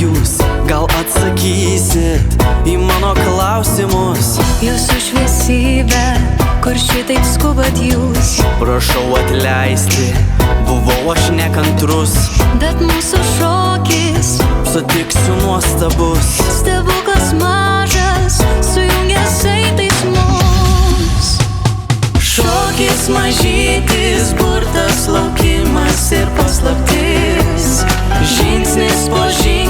jūs gal atsakysit į mano klausimus. Jūsų šviesybė, kur šitaip skubat jūs? Prašau atleisti, buvau aš nekantrus, Bet mūsų šokis, sutiksiu nuostabus. stebuklas mažas, sujungęs saitais mus. Šokis mažytis, burtas laukimas ir paslaptis. Žingsnis po žingsnis